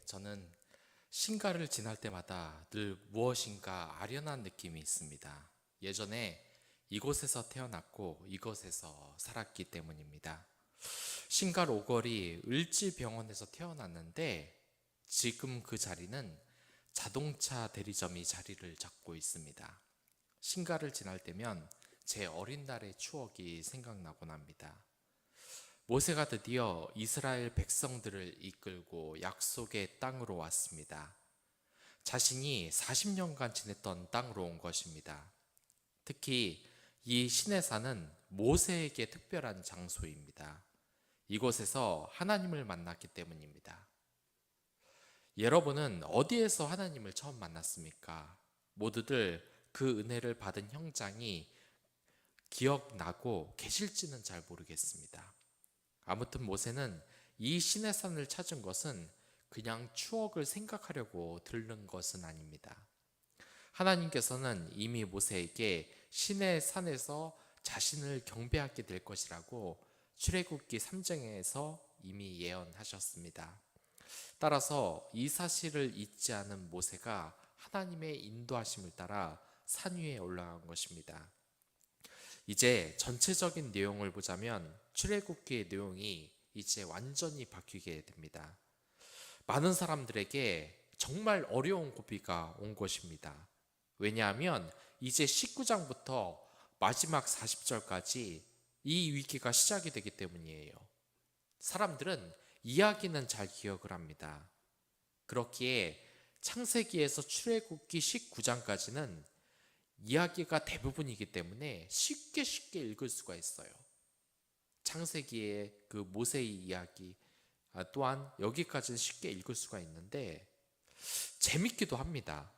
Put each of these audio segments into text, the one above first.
저는 신가를 지날 때마다 늘 무엇인가 아련한 느낌이 있습니다. 예전에 이곳에서 태어났고 이곳에서 살았기 때문입니다. 신갈 오거리 을지병원에서 태어났는데 지금 그 자리는 자동차 대리점이 자리를 잡고 있습니다. 신가를 지날 때면 제 어린 날의 추억이 생각나곤 합니다. 모세가 드디어 이스라엘 백성들을 이끌고 약속의 땅으로 왔습니다. 자신이 40년간 지냈던 땅으로 온 것입니다. 특히 이 시내산은 모세에게 특별한 장소입니다. 이곳에서 하나님을 만났기 때문입니다. 여러분은 어디에서 하나님을 처음 만났습니까? 모두들 그 은혜를 받은 형장이 기억나고 계실지는 잘 모르겠습니다. 아무튼 모세는 이 시내산을 찾은 것은 그냥 추억을 생각하려고 들른 것은 아닙니다. 하나님께서는 이미 모세에게 시내산에서 자신을 경배하게 될 것이라고 출애굽기 3장에서 이미 예언하셨습니다. 따라서 이 사실을 잊지 않은 모세가 하나님의 인도하심을 따라 산 위에 올라간 것입니다. 이제 전체적인 내용을 보자면 출애굽기의 내용이 이제 완전히 바뀌게 됩니다. 많은 사람들에게 정말 어려운 고비가 온 것입니다. 왜냐하면 이제 19장부터 마지막 40절까지 이 위기가 시작이 되기 때문이에요. 사람들은 이야기는 잘 기억을 합니다. 그렇기에 창세기에서 출애굽기 19장까지는 이야기가 대부분이기 때문에 쉽게 읽을 수가 있어요. 창세기의 그 모세의 이야기 또한 여기까지는 쉽게 읽을 수가 있는데 재밌기도 합니다.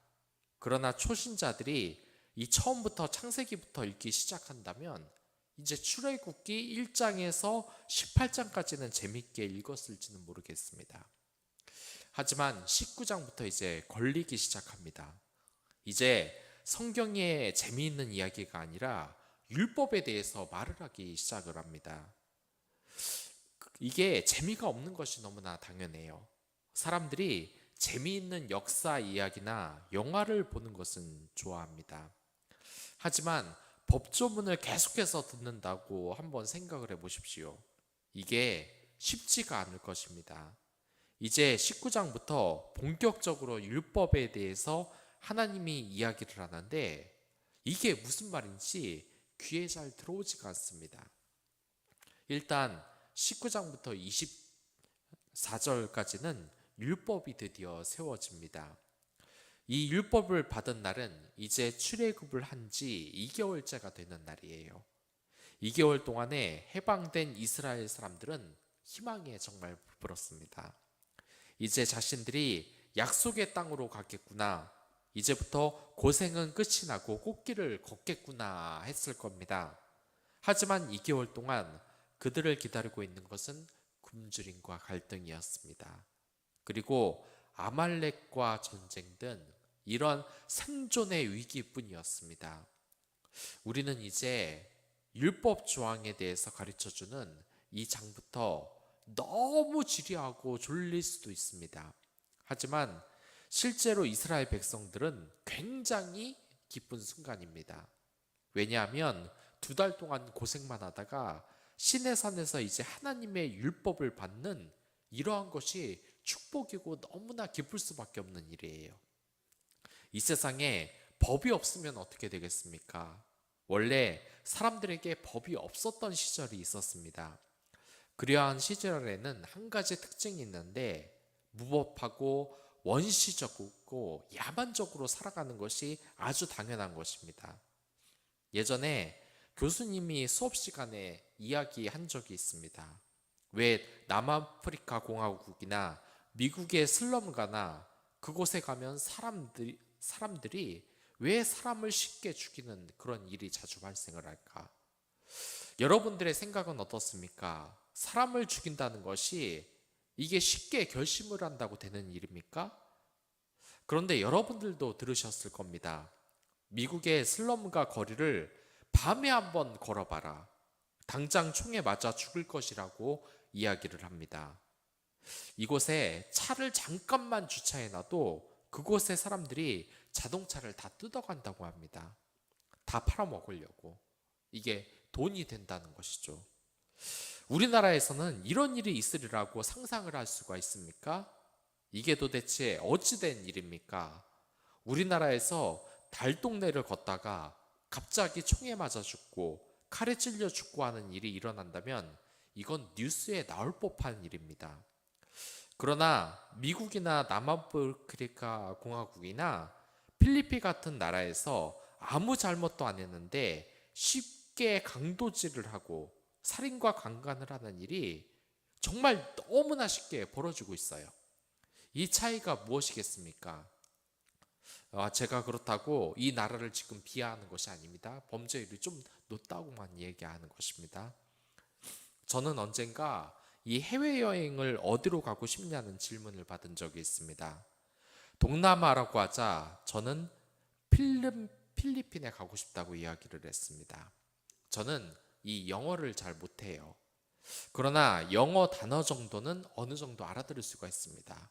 그러나 초신자들이 이 처음부터 창세기부터 읽기 시작한다면 이제 출애굽기 1장에서 18장까지는 재밌게 읽었을지는 모르겠습니다. 하지만 19장부터 이제 걸리기 시작합니다. 이제 성경의 재미있는 이야기가 아니라 율법에 대해서 말을 하기 시작을 합니다. 이게 재미가 없는 것이 너무나 당연해요. 사람들이 재미있는 역사 이야기나 영화를 보는 것은 좋아합니다. 하지만 법조문을 계속해서 듣는다고 한번 생각을 해보십시오. 이게 쉽지가 않을 것입니다. 이제 19장부터 본격적으로 율법에 대해서 하나님이 이야기를 하는데 이게 무슨 말인지 귀에 잘 들어오지가 않습니다. 일단 19장부터 24절까지는 율법이 드디어 세워집니다. 이 율법을 받은 날은 이제 출애굽을 한 지 2개월째가 되는 날이에요. 2개월 동안에 해방된 이스라엘 사람들은 희망에 정말 부풀었습니다. 이제 자신들이 약속의 땅으로 가겠구나. 이제부터 고생은 끝이 나고 꽃길을 걷겠구나 했을 겁니다. 하지만 2개월 동안 그들을 기다리고 있는 것은 굶주림과 갈등이었습니다. 그리고 아말렉과 전쟁 등 이런 생존의 위기뿐이었습니다. 우리는 이제 율법 조항에 대해서 가르쳐주는 이 장부터 너무 지루하고 졸릴 수도 있습니다. 하지만 실제로 이스라엘 백성들은 굉장히 기쁜 순간입니다. 왜냐하면 2달 동안 고생만 하다가 시내산에서 이제 하나님의 율법을 받는 이러한 것이 축복이고 너무나 기쁠 수밖에 없는 일이에요. 이 세상에 법이 없으면 어떻게 되겠습니까? 원래 사람들에게 법이 없었던 시절이 있었습니다. 그러한 시절에는 한 가지 특징이 있는데 무법하고 원시적이고 야만적으로 살아가는 것이 아주 당연한 것입니다. 예전에 교수님이 수업 시간에 이야기한 적이 있습니다. 왜 남아프리카 공화국이나 미국의 슬럼가나 그곳에 가면 사람들이 왜 사람을 쉽게 죽이는 그런 일이 자주 발생을 할까? 여러분들의 생각은 어떻습니까? 사람을 죽인다는 것이 이게 쉽게 결심을 한다고 되는 일입니까? 그런데 여러분들도 들으셨을 겁니다. 미국의 슬럼가 거리를 밤에 한번 걸어봐라. 당장 총에 맞아 죽을 것이라고 이야기를 합니다. 이곳에 차를 잠깐만 주차해놔도 그곳의 사람들이 자동차를 다 뜯어간다고 합니다. 다 팔아먹으려고. 이게 돈이 된다는 것이죠. 우리나라에서는 이런 일이 있으리라고 상상을 할 수가 있습니까? 이게 도대체 어찌된 일입니까? 우리나라에서 달동네를 걷다가 갑자기 총에 맞아 죽고 칼에 찔려 죽고 하는 일이 일어난다면 이건 뉴스에 나올 법한 일입니다. 그러나 미국이나 남아프리카 공화국이나 필리핀 같은 나라에서 아무 잘못도 안 했는데 쉽게 강도질을 하고 살인과 강간을 하는 일이 정말 너무나 쉽게 벌어지고 있어요. 이 차이가 무엇이겠습니까? 제가 그렇다고 이 나라를 지금 비하하는 것이 아닙니다. 범죄율이 좀 높다고만 얘기하는 것입니다. 저는 언젠가 이 해외여행을 어디로 가고 싶냐는 질문을 받은 적이 있습니다. 동남아라고 하자 저는 필리핀에 가고 싶다고 이야기를 했습니다. 저는 이 영어를 잘 못해요. 그러나 영어 단어 정도는 어느 정도 알아들을 수가 있습니다.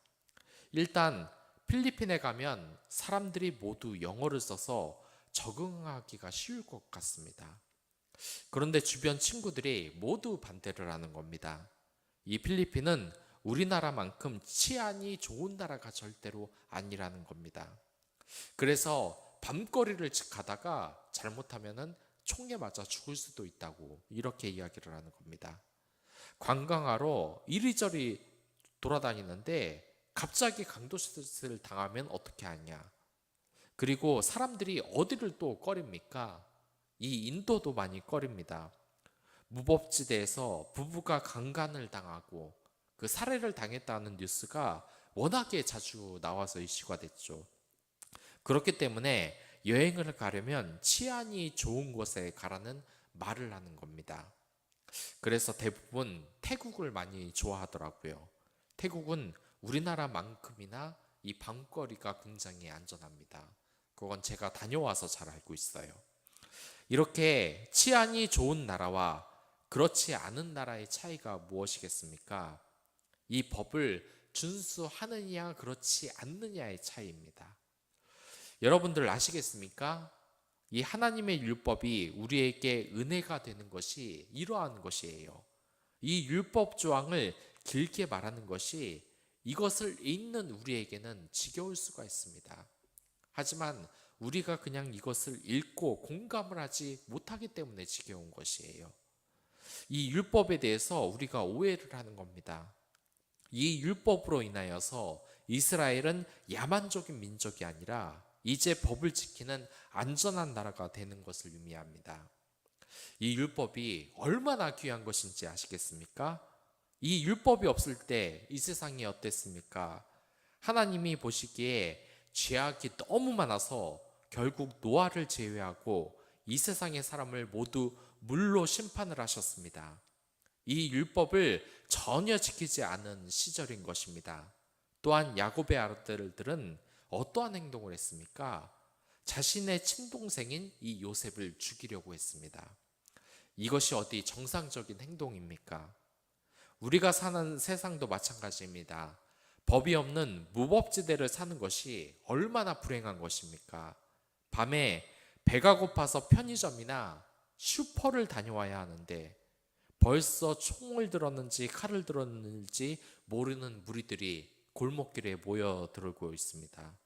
일단 필리핀에 가면 사람들이 모두 영어를 써서 적응하기가 쉬울 것 같습니다. 그런데 주변 친구들이 모두 반대를 하는 겁니다. 이 필리핀은 우리나라만큼 치안이 좋은 나라가 절대로 아니라는 겁니다. 그래서 밤거리를 가다가 잘못하면은 총에 맞아 죽을 수도 있다고 이렇게 이야기를 하는 겁니다. 관광하러 이리저리 돌아다니는데 갑자기 강도짓을 당하면 어떻게 하냐. 그리고 사람들이 어디를 또 꺼립니까? 이 인도도 많이 꺼립니다. 무법지대에서 부부가 강간을 당하고 그 살해를 당했다는 뉴스가 워낙에 자주 나와서 이슈가 됐죠. 그렇기 때문에 여행을 가려면 치안이 좋은 곳에 가라는 말을 하는 겁니다. 그래서 대부분 태국을 많이 좋아하더라고요. 태국은 우리나라만큼이나 이 밤거리가 굉장히 안전합니다. 그건 제가 다녀와서 잘 알고 있어요. 이렇게 치안이 좋은 나라와 그렇지 않은 나라의 차이가 무엇이겠습니까? 이 법을 준수하느냐 그렇지 않느냐의 차이입니다. 여러분들 아시겠습니까? 이 하나님의 율법이 우리에게 은혜가 되는 것이 이러한 것이에요. 이 율법 조항을 길게 말하는 것이 이것을 읽는 우리에게는 지겨울 수가 있습니다. 하지만 우리가 그냥 이것을 읽고 공감을 하지 못하기 때문에 지겨운 것이에요. 이 율법에 대해서 우리가 오해를 하는 겁니다. 이 율법으로 인하여서 이스라엘은 야만적인 민족이 아니라 이제 법을 지키는 안전한 나라가 되는 것을 의미합니다. 이 율법이 얼마나 귀한 것인지 아시겠습니까? 이 율법이 없을 때 이 세상이 어땠습니까? 하나님이 보시기에 죄악이 너무 많아서 결국 노아를 제외하고 이 세상의 사람을 모두 물로 심판을 하셨습니다. 이 율법을 전혀 지키지 않은 시절인 것입니다. 또한 야곱의 아들들은 어떠한 행동을 했습니까? 자신의 친동생인 이 요셉을 죽이려고 했습니다. 이것이 어디 정상적인 행동입니까? 우리가 사는 세상도 마찬가지입니다. 법이 없는 무법지대를 사는 것이 얼마나 불행한 것입니까? 밤에 배가 고파서 편의점이나 슈퍼를 다녀와야 하는데 벌써 총을 들었는지 칼을 들었는지 모르는 무리들이 골목길에 모여들고 있습니다.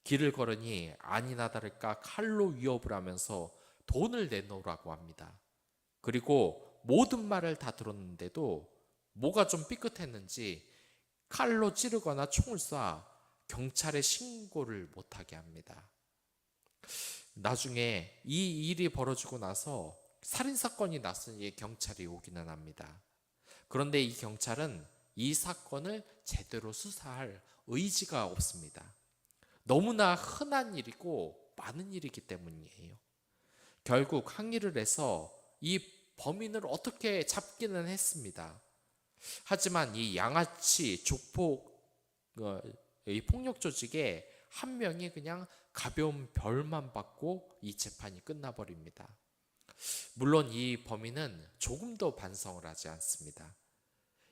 길을 걸으니 아니나 다를까 칼로 위협을 하면서 돈을 내놓으라고 합니다. 그리고 모든 말을 다 들었는데도 뭐가 좀 삐끗했는지 칼로 찌르거나 총을 쏴 경찰에 신고를 못하게 합니다. 나중에 이 일이 벌어지고 나서 살인사건이 났으니 경찰이 오기는 합니다. 그런데 이 경찰은 이 사건을 제대로 수사할 의지가 없습니다. 너무나 흔한 일이고 많은 일이기 때문이에요. 결국 항의를 해서 이 범인을 어떻게 잡기는 했습니다. 하지만 이 양아치 조폭 이 폭력 조직의 한 명이 그냥 가벼운 벌만 받고 이 재판이 끝나버립니다. 물론 이 범인은 조금도 반성을 하지 않습니다.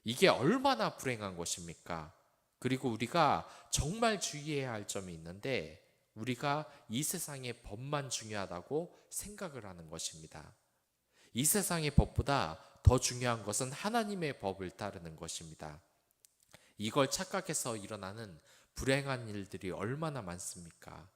이게 얼마나 불행한 것입니까? 그리고 우리가 정말 주의해야 할 점이 있는데 우리가 이 세상의 법만 중요하다고 생각을 하는 것입니다. 이 세상의 법보다 더 중요한 것은 하나님의 법을 따르는 것입니다. 이걸 착각해서 일어나는 불행한 일들이 얼마나 많습니까?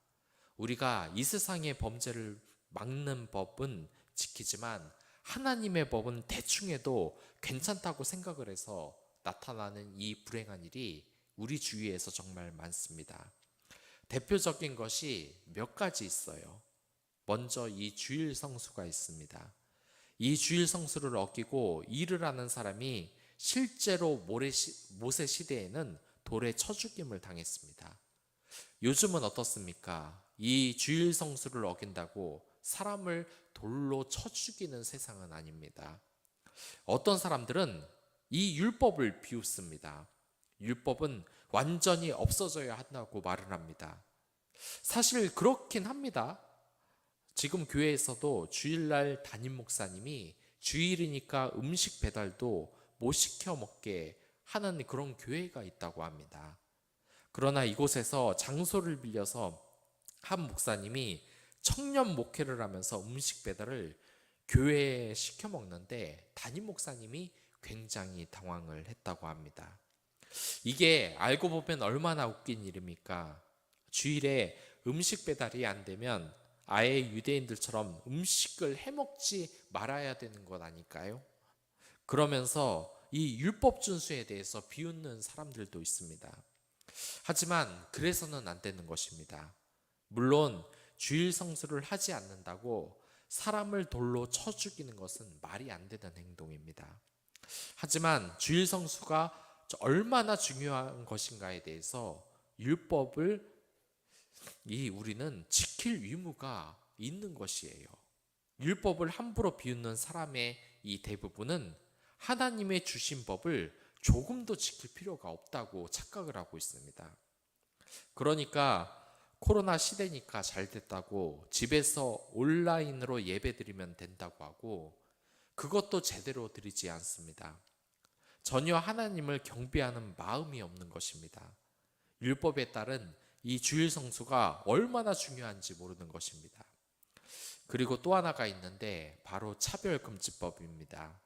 우리가 이 세상의 범죄를 막는 법은 지키지만 하나님의 법은 대충 해도 괜찮다고 생각을 해서 나타나는 이 불행한 일이 우리 주위에서 정말 많습니다. 대표적인 것이 몇 가지 있어요. 먼저 이 주일 성수가 있습니다. 이 주일 성수를 어기고 일을 하는 사람이 실제로 모세 시대에는 돌에 쳐 죽임을 당했습니다. 요즘은 어떻습니까? 이 주일 성수를 어긴다고 사람을 돌로 쳐 죽이는 세상은 아닙니다. 어떤 사람들은 이 율법을 비웃습니다. 율법은 완전히 없어져야 한다고 말을 합니다. 사실 그렇긴 합니다. 지금 교회에서도 주일날 담임 목사님이 주일이니까 음식 배달도 못 시켜 먹게 하는 그런 교회가 있다고 합니다. 그러나 이곳에서 장소를 빌려서 한 목사님이 청년 목회를 하면서 음식 배달을 교회에 시켜 먹는데 담임 목사님이 굉장히 당황을 했다고 합니다. 이게 알고 보면 얼마나 웃긴 일입니까? 주일에 음식 배달이 안 되면 아예 유대인들처럼 음식을 해먹지 말아야 되는 것 아닐까요? 그러면서 이 율법 준수에 대해서 비웃는 사람들도 있습니다. 하지만 그래서는 안 되는 것입니다. 물론 주일 성수를 하지 않는다고 사람을 돌로 쳐 죽이는 것은 말이 안 되는 행동입니다. 하지만 주일 성수가 얼마나 중요한 것인가에 대해서 율법을 우리는 지킬 의무가 있는 것이에요. 율법을 함부로 비웃는 사람의 이 대부분은 하나님의 주신 법을 조금도 지킬 필요가 없다고 착각을 하고 있습니다. 그러니까 코로나 시대니까 잘 됐다고 집에서 온라인으로 예배 드리면 된다고 하고 그것도 제대로 드리지 않습니다. 전혀 하나님을 경배하는 마음이 없는 것입니다. 율법에 따른 이 주일 성수가 얼마나 중요한지 모르는 것입니다. 그리고 또 하나가 있는데 바로 차별금지법입니다.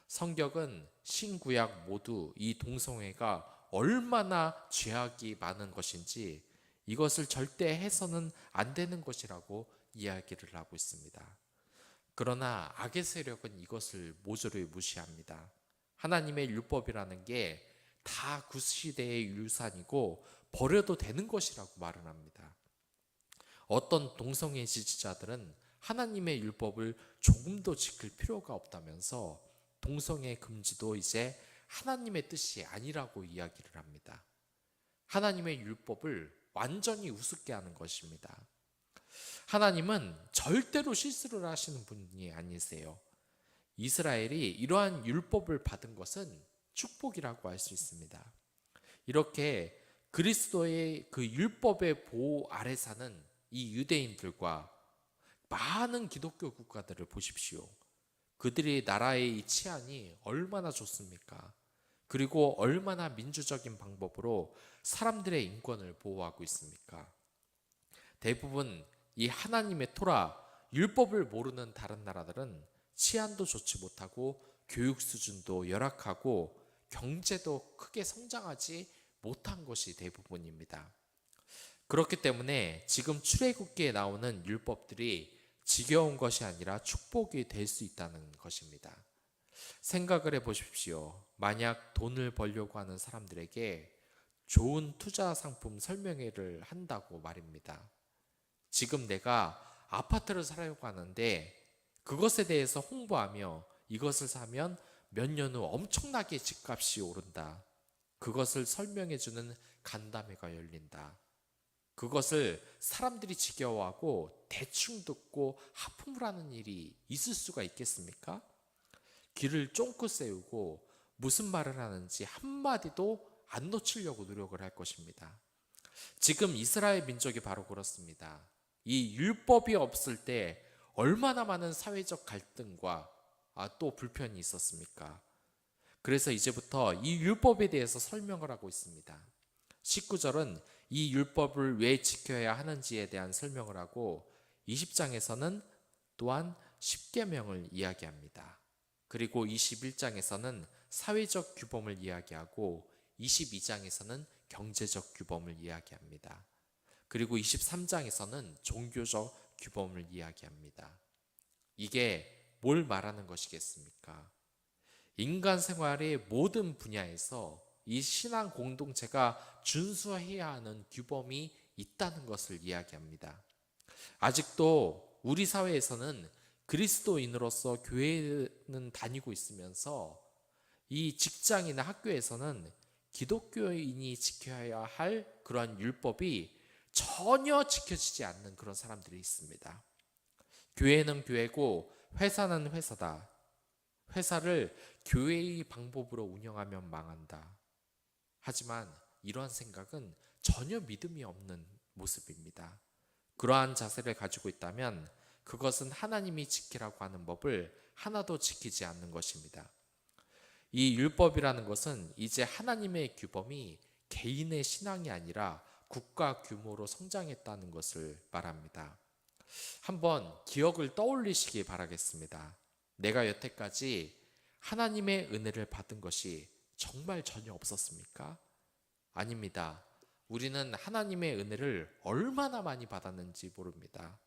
성경은 신구약 모두 이 동성애가 얼마나 죄악이 많은 것인지 이것을 절대 해서는 안 되는 것이라고 이야기를 하고 있습니다. 그러나 악의 세력은 이것을 모조리 무시합니다. 하나님의 율법이라는 게 다 구시대의 유산이고 버려도 되는 것이라고 말을 합니다. 어떤 동성애 지지자들은 하나님의 율법을 조금도 지킬 필요가 없다면서 동성애 금지도 이제 하나님의 뜻이 아니라고 이야기를 합니다. 하나님의 율법을 완전히 우습게 하는 것입니다. 하나님은 절대로 실수를 하시는 분이 아니세요. 이스라엘이 이러한 율법을 받은 것은 축복이라고 할 수 있습니다. 이렇게 그리스도의 그 율법의 보호 아래 사는 이 유대인들과 많은 기독교 국가들을 보십시오. 그들이 나라의 이 치안이 얼마나 좋습니까? 그리고 얼마나 민주적인 방법으로 사람들의 인권을 보호하고 있습니까? 대부분 이 하나님의 토라, 율법을 모르는 다른 나라들은 치안도 좋지 못하고 교육 수준도 열악하고 경제도 크게 성장하지 못한 것이 대부분입니다. 그렇기 때문에 지금 출애굽기에 나오는 율법들이 지겨운 것이 아니라 축복이 될 수 있다는 것입니다. 생각을 해보십시오. 만약 돈을 벌려고 하는 사람들에게 좋은 투자 상품 설명회를 한다고 말입니다. 지금 내가 아파트를 사려고 하는데 그것에 대해서 홍보하며 이것을 사면 몇 년 후 엄청나게 집값이 오른다. 그것을 설명해주는 간담회가 열린다. 그것을 사람들이 지겨워하고 대충 듣고 하품을 하는 일이 있을 수가 있겠습니까? 귀를 쫑긋 세우고 무슨 말을 하는지 한마디도 안 놓치려고 노력을 할 것입니다. 지금 이스라엘 민족이 바로 그렇습니다. 이 율법이 없을 때 얼마나 많은 사회적 갈등과 또 불편이 있었습니까? 그래서 이제부터 이 율법에 대해서 설명을 하고 있습니다. 19절은 이 율법을 왜 지켜야 하는지에 대한 설명을 하고 20장에서는 또한 십계명을 이야기합니다. 그리고 21장에서는 사회적 규범을 이야기하고 22장에서는 경제적 규범을 이야기합니다. 그리고 23장에서는 종교적 규범을 이야기합니다. 이게 뭘 말하는 것이겠습니까? 인간 생활의 모든 분야에서 이 신앙 공동체가 준수해야 하는 규범이 있다는 것을 이야기합니다. 아직도 우리 사회에서는 그리스도인으로서 교회는 다니고 있으면서 이 직장이나 학교에서는 기독교인이 지켜야 할 그러한 율법이 전혀 지켜지지 않는 그런 사람들이 있습니다. 교회는 교회고 회사는 회사다. 회사를 교회의 방법으로 운영하면 망한다. 하지만 이러한 생각은 전혀 믿음이 없는 모습입니다. 그러한 자세를 가지고 있다면 그것은 하나님이 지키라고 하는 법을 하나도 지키지 않는 것입니다. 이 율법이라는 것은 이제 하나님의 규범이 개인의 신앙이 아니라 국가 규모로 성장했다는 것을 말합니다. 한번 기억을 떠올리시기 바라겠습니다. 내가 여태까지 하나님의 은혜를 받은 것이 정말 전혀 없었습니까? 아닙니다. 우리는 하나님의 은혜를 얼마나 많이 받았는지 모릅니다.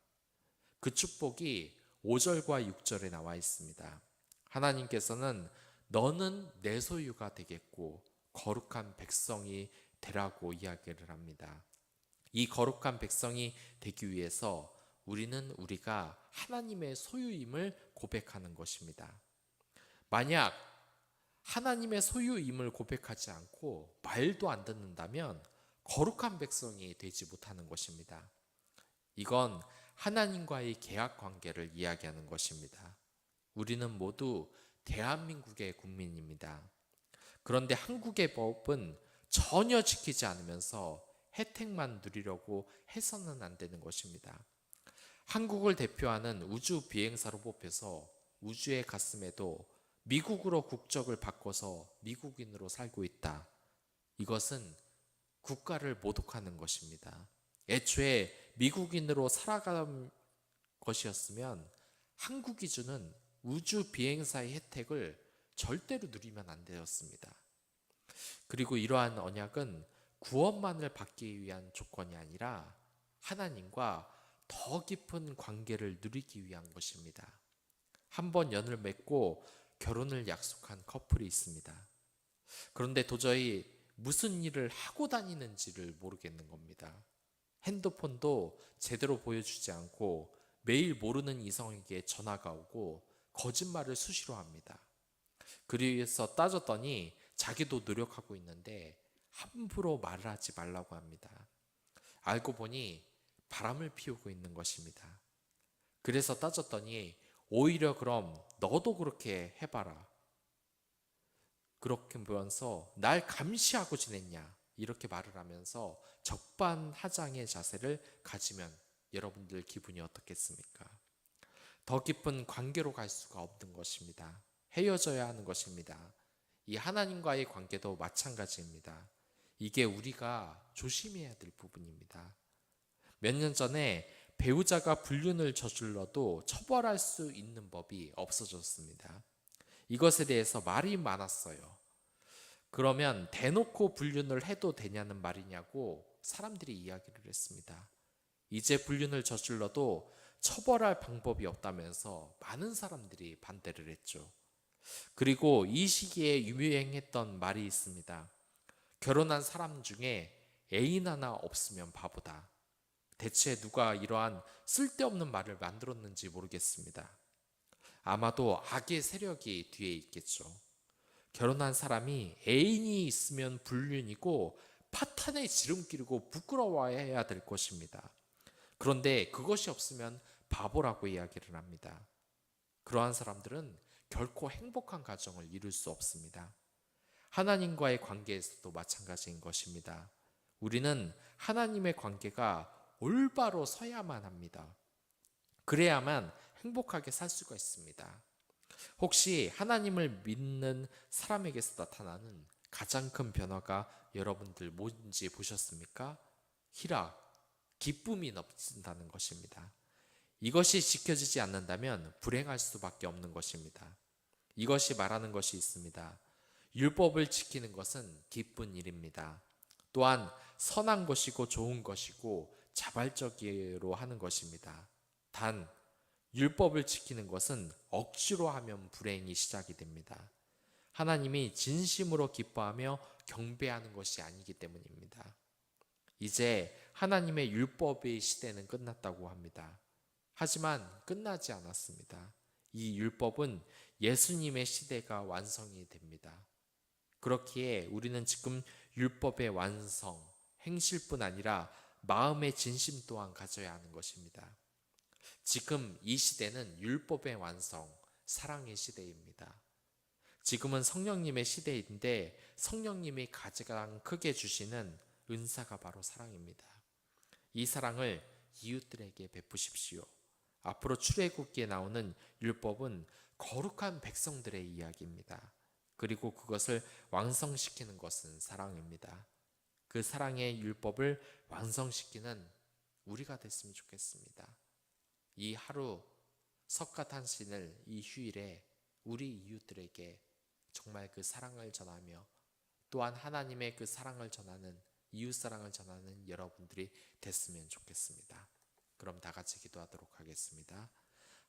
그 축복이 5절과 6절에 나와 있습니다. 하나님께서는 너는 내 소유가 되겠고 거룩한 백성이 되라고 이야기를 합니다. 이 거룩한 백성이 되기 위해서 우리는 우리가 하나님의 소유임을 고백하는 것입니다. 만약 하나님의 소유임을 고백하지 않고 말도 안 듣는다면 거룩한 백성이 되지 못하는 것입니다. 이건 하나님과의 계약 관계를 이야기하는 것입니다. 우리는 모두 대한민국의 국민입니다. 그런데 한국의 법은 전혀 지키지 않으면서 혜택만 누리려고 해서는 안 되는 것입니다. 한국을 대표하는 우주 비행사로 뽑혀서 우주에 갔음에도 미국으로 국적을 바꿔서 미국인으로 살고 있다. 이것은 국가를 모독하는 것입니다. 애초에 미국인으로 살아간 것이었으면 한국이 주는 우주 비행사의 혜택을 절대로 누리면 안 되었습니다. 그리고 이러한 언약은 구원만을 받기 위한 조건이 아니라 하나님과 더 깊은 관계를 누리기 위한 것입니다. 한번 연을 맺고 결혼을 약속한 커플이 있습니다. 그런데 도저히 무슨 일을 하고 다니는지를 모르겠는 겁니다. 핸드폰도 제대로 보여주지 않고 매일 모르는 이성에게 전화가 오고 거짓말을 수시로 합니다. 그래서 따졌더니 자기도 노력하고 있는데 함부로 말을 하지 말라고 합니다. 알고 보니 바람을 피우고 있는 것입니다. 그래서 따졌더니 오히려 그럼 너도 그렇게 해봐라. 그렇게 보면서 날 감시하고 지냈냐 이렇게 말을 하면서 적반하장의 자세를 가지면 여러분들 기분이 어떻겠습니까? 더 깊은 관계로 갈 수가 없는 것입니다. 헤어져야 하는 것입니다. 이 하나님과의 관계도 마찬가지입니다. 이게 우리가 조심해야 될 부분입니다. 몇 년 전에 배우자가 불륜을 저질러도 처벌할 수 있는 법이 없어졌습니다. 이것에 대해서 말이 많았어요. 그러면 대놓고 불륜을 해도 되냐는 말이냐고 사람들이 이야기를 했습니다. 이제 불륜을 저질러도 처벌할 방법이 없다면서 많은 사람들이 반대를 했죠. 그리고 이 시기에 유행했던 말이 있습니다. 결혼한 사람 중에 애인 하나 없으면 바보다. 대체 누가 이러한 쓸데없는 말을 만들었는지 모르겠습니다. 아마도 악의 세력이 뒤에 있겠죠. 결혼한 사람이 애인이 있으면 불륜이고 파탄에 지름길이고 부끄러워해야 될 것입니다. 그런데 그것이 없으면 바보라고 이야기를 합니다. 그러한 사람들은 결코 행복한 가정을 이룰 수 없습니다. 하나님과의 관계에서도 마찬가지인 것입니다. 우리는 하나님의 관계가 올바로 서야만 합니다. 그래야만 행복하게 살 수가 있습니다. 혹시 하나님을 믿는 사람에게서 나타나는 가장 큰 변화가 여러분들 뭔지 보셨습니까? 희락, 기쁨이 넘친다는 것입니다. 이것이 지켜지지 않는다면 불행할 수밖에 없는 것입니다. 이것이 말하는 것이 있습니다. 율법을 지키는 것은 기쁜 일입니다. 또한 선한 것이고 좋은 것이고 자발적으로 하는 것입니다. 단 율법을 지키는 것은 억지로 하면 불행이 시작이 됩니다. 하나님이 진심으로 기뻐하며 경배하는 것이 아니기 때문입니다. 이제 하나님의 율법의 시대는 끝났다고 합니다. 하지만 끝나지 않았습니다. 이 율법은 예수님의 시대가 완성이 됩니다. 그렇기에 우리는 지금 율법의 완성, 행실뿐 아니라 마음의 진심 또한 가져야 하는 것입니다. 지금 이 시대는 율법의 완성, 사랑의 시대입니다. 지금은 성령님의 시대인데 성령님이 가장 크게 주시는 은사가 바로 사랑입니다. 이 사랑을 이웃들에게 베푸십시오. 앞으로 출애굽기에 나오는 율법은 거룩한 백성들의 이야기입니다. 그리고 그것을 완성시키는 것은 사랑입니다. 그 사랑의 율법을 완성시키는 우리가 됐으면 좋겠습니다. 이 하루 석가탄신을 이 휴일에 우리 이웃들에게 정말 그 사랑을 전하며 또한 하나님의 그 사랑을 전하는 이웃사랑을 전하는 여러분들이 됐으면 좋겠습니다. 그럼 다 같이 기도하도록 하겠습니다.